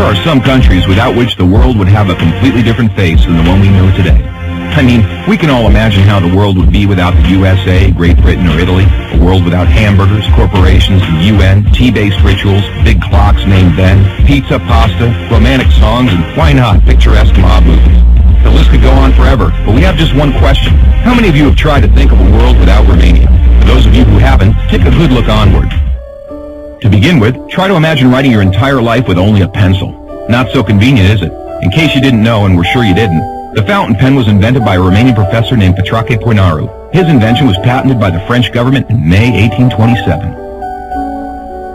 are some countries without which the world would have a completely different face than the one we know today. I mean, we can all imagine how the world would be without the USA, Great Britain, or Italy. A world without hamburgers, corporations, the UN, tea-based rituals, big clocks named Ben, pizza, pasta, romantic songs, and why not, picturesque mob movies. The list could go on forever, but we have just one question. How many of you have tried to think of a world without Romania? For those of you who haven't, take a good look onward. To begin with, try to imagine writing your entire life with only a pencil. Not so convenient, is it? In case you didn't know, and we're sure you didn't, the fountain pen was invented by a Romanian professor named Petrache Poenaru. His invention was patented by the French government in May 1827.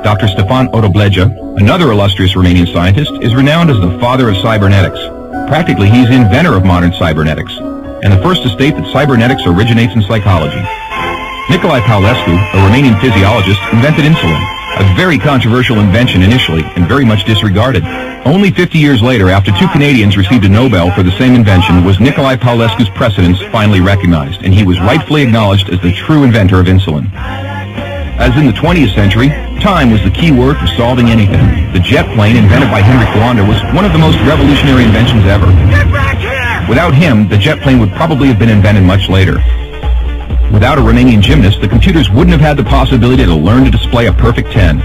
Dr. Stefan Odobleja, another illustrious Romanian scientist, is renowned as the father of cybernetics. Practically, he's the inventor of modern cybernetics, and the first to state that cybernetics originates in psychology. Nicolae Paulescu, a Romanian physiologist, invented insulin, a very controversial invention initially and very much disregarded. Only 50 years later, after two Canadians received a Nobel for the same invention, was Nicolae Paulescu's precedence finally recognized, and he was rightfully acknowledged as the true inventor of insulin. As in the 20th century, time was the key word for solving anything. The jet plane, invented by Henry Fonda, was one of the most revolutionary inventions ever. Get back here! Without him, the jet plane would probably have been invented much later. Without a Romanian gymnast, the computers wouldn't have had the possibility to learn to display a perfect 10.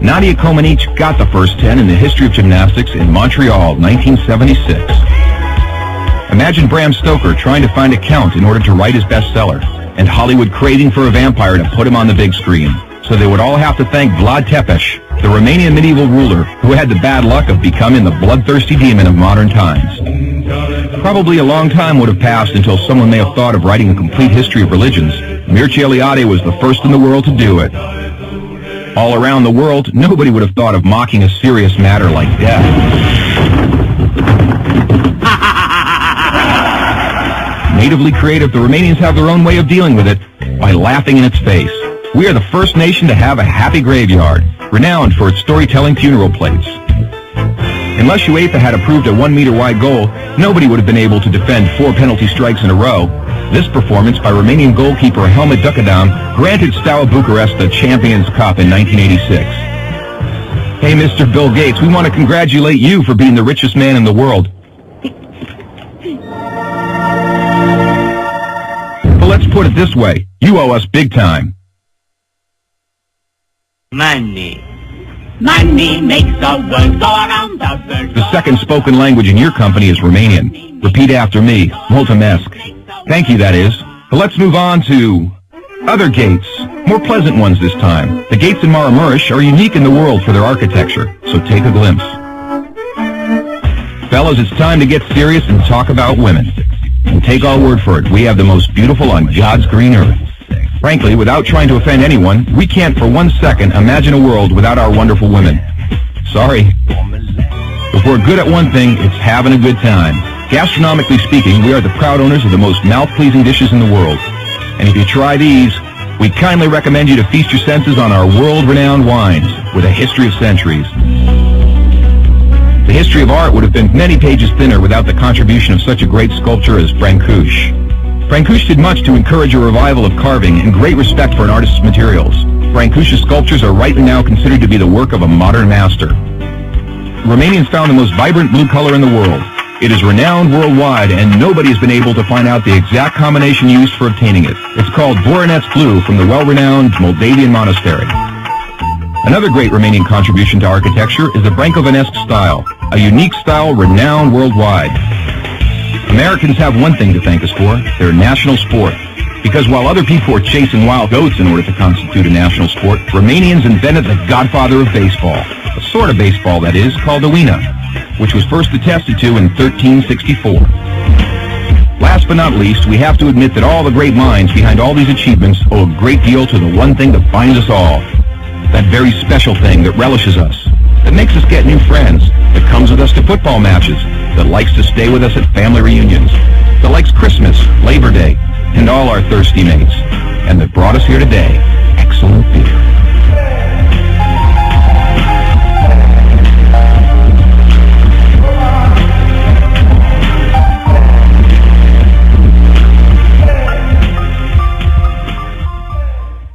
Nadia Comaneci got the first 10 in the history of gymnastics in Montreal, 1976. Imagine Bram Stoker trying to find a count in order to write his bestseller, and Hollywood craving for a vampire to put him on the big screen. So they would all have to thank Vlad Tepes, the Romanian medieval ruler who had the bad luck of becoming the bloodthirsty demon of modern times. Probably a long time would have passed until someone may have thought of writing a complete history of religions. Mircea Eliade was the first in the world to do it. All around the world, nobody would have thought of mocking a serious matter like death. Natively creative, the Romanians have their own way of dealing with it by laughing in its face. We are the first nation to have a happy graveyard, renowned for its storytelling funeral plates. Unless UEFA had approved a 1-meter-wide goal, nobody would have been able to defend 4 penalty strikes in a row. This performance by Romanian goalkeeper Helmut Ducadam granted Steaua Bucharest the Champions Cup in 1986. Hey, Mr. Bill Gates, we want to congratulate you for being the richest man in the world. But let's put it this way, you owe us big time. Money. Money makes the world go around the world. The second spoken language in your company is Romanian. Repeat after me. Mulțumesc. Thank you, that is. But let's move on to other gates. More pleasant ones this time. The gates in Maramureș are unique in the world for their architecture, so take a glimpse. Fellas, it's time to get serious and talk about women. And take our word for it, we have the most beautiful on God's green earth. Frankly, without trying to offend anyone, we can't for 1 second imagine a world without our wonderful women. Sorry. If we're good at one thing, it's having a good time. Gastronomically speaking, we are the proud owners of the most mouth-pleasing dishes in the world. And if you try these, we kindly recommend you to feast your senses on our world-renowned wines with a history of centuries. The history of art would have been many pages thinner without the contribution of such a great sculptor as Brancusi. Brancusi did much to encourage a revival of carving and great respect for an artist's materials. Brancusi's sculptures are rightly now considered to be the work of a modern master. Romanians found the most vibrant blue color in the world. It is renowned worldwide, and nobody has been able to find out the exact combination used for obtaining it. It's called Voronezh blue from the well-renowned Moldavian monastery. Another great Romanian contribution to architecture is the Brâncovenesque style, a unique style renowned worldwide. Americans have one thing to thank us for, their national sport. Because while other people were chasing wild goats in order to constitute a national sport, Romanians invented the godfather of baseball, a sort of baseball that is, called the Uina, which was first attested to in 1364. Last but not least, we have to admit that all the great minds behind all these achievements owe a great deal to the one thing that binds us all. That very special thing that relishes us, that makes us get new friends, that comes with us to football matches, that likes to stay with us at family reunions, that likes Christmas, Labor Day, and all our thirsty mates, and that brought us here today. Excellent beer.